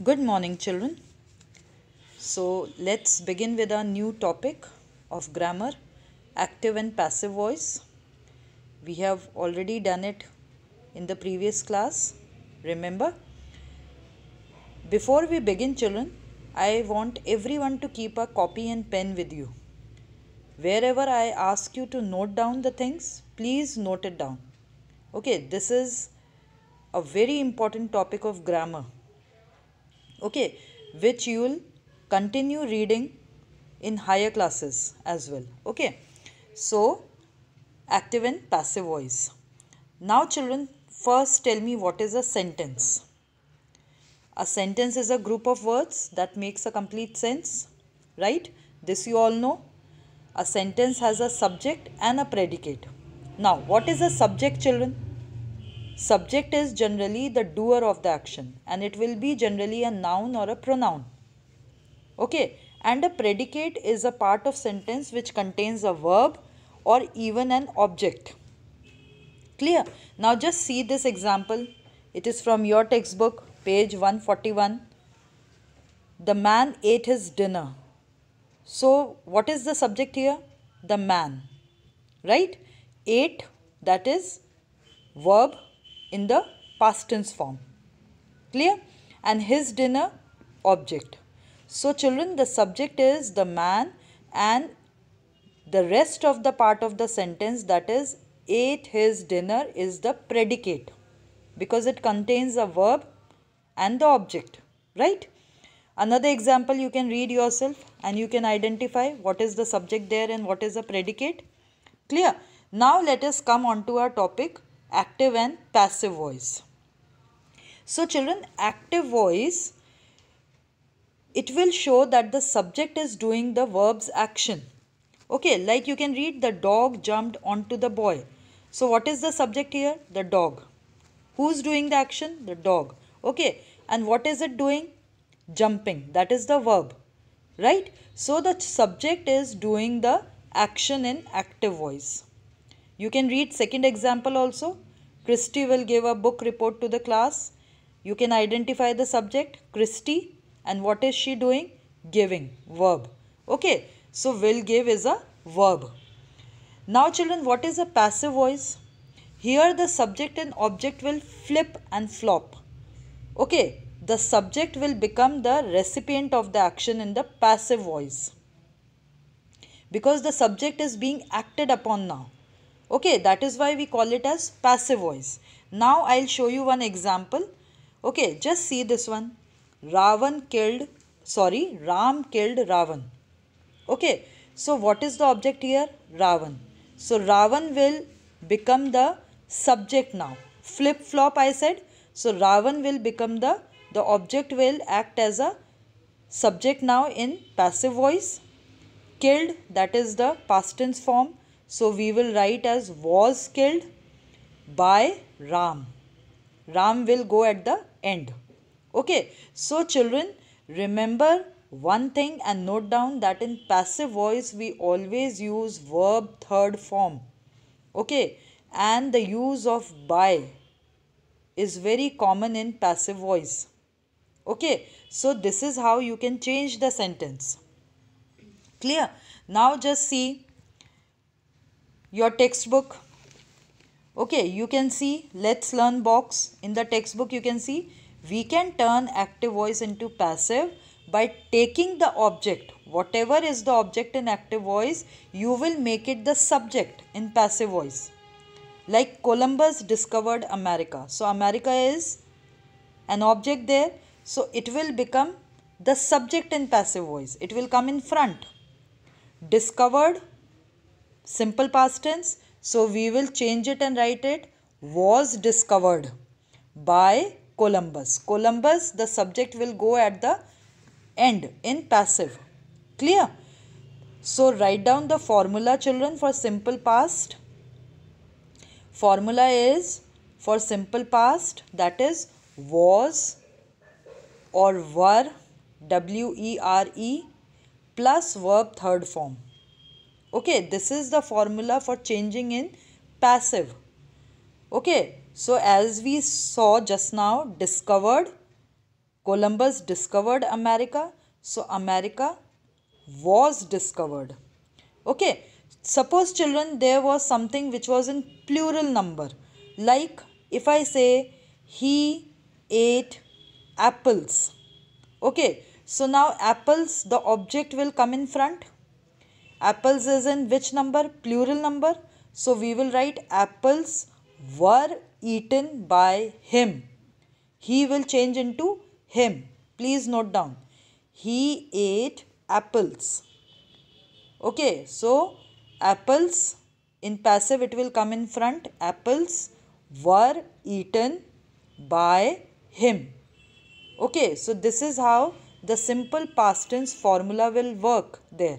Good morning, children. So, let's begin with our new topic of grammar, active and passive voice. We have already done it in the previous class. Remember? Before we begin, children, I want everyone to keep a copy and pen with you. Wherever I ask you to note down the things, please note it down. Okay, this is a very important topic of grammar. Okay, which you will continue reading in higher classes as well. Okay, so active and passive voice. Now, children, first tell me what is a sentence. A sentence is a group of words that makes a complete sense, right? This you all know. A sentence has a subject and a predicate. Now, what is a subject, children? Subject is generally the doer of the action, and it will be generally a noun or a pronoun. Okay, and a predicate is a part of sentence which contains a verb or even an object. Clear? Now just see this example. It is from your textbook, page 141. The man ate his dinner. So what is the subject here? The man. Right? Ate, that is verb in the past tense form. Clear? And his dinner, object. So children, the subject is the man and the rest of the part of the sentence, that is ate his dinner, is the predicate because it contains a verb and the object, right? Another example you can read yourself and you can identify what is the subject there and what is the predicate. Clear? Now let us come on to our topic, active and passive voice. So children, active voice, it will show that the subject is doing the verb's action. Okay, like you can read the dog jumped onto the boy. So what is the subject here? The dog. Who's doing the action? The dog. Okay, and what is it doing? Jumping. That is the verb. Right? So the subject is doing the action in active voice. You can read second example also. Christy will give a book report to the class. You can identify the subject, Christy, and what is she doing? Giving, verb. Okay, so will give is a verb. Now children, what is a passive voice? Here the subject and object will flip and flop. Okay, the subject will become the recipient of the action in the passive voice because the subject is being acted upon now. Okay, that is why we call it as passive voice. Now I'll show you one example. Okay, just see this one. Ram killed Ravan. Okay, so what is the object here? Ravan. So Ravan will become the subject now. Flip flop I said. So Ravan will become the object will act as a subject now in passive voice. Killed, that is the past tense form. So we will write as was killed by Ram. Ram will go at the end. Okay, so children, remember one thing and note down that in passive voice we always use verb third form. Okay, and the use of by is very common in passive voice. Okay, so this is how you can change the sentence. Clear? Now just see your textbook. Okay, you can see let's learn box. In the textbook you can see we can turn active voice into passive by taking the object. Whatever is the object in active voice, you will make it the subject in passive voice. Like Columbus discovered America. So America is an object there. So it will become the subject in passive voice. It will come in front. Discovered, simple past tense. So we will change it and write it was discovered by Columbus. Columbus, the subject will go at the end in passive. Clear? So write down the formula children for simple past. Formula is for simple past, that is was or were, W-E-R-E, plus verb third form. Okay, this is the formula for changing in passive. Okay, so as we saw just now, discovered, Columbus discovered America, so America was discovered. Okay, suppose children there was something which was in plural number, like if I say he ate apples. Okay, so now apples, the object will come in front. Apples is in which number? Plural number. So we will write apples were eaten by him. He will change into him. Please note down. He ate apples. Okay, so apples in passive it will come in front. Apples were eaten by him. Okay, so this is how the simple past tense formula will work there.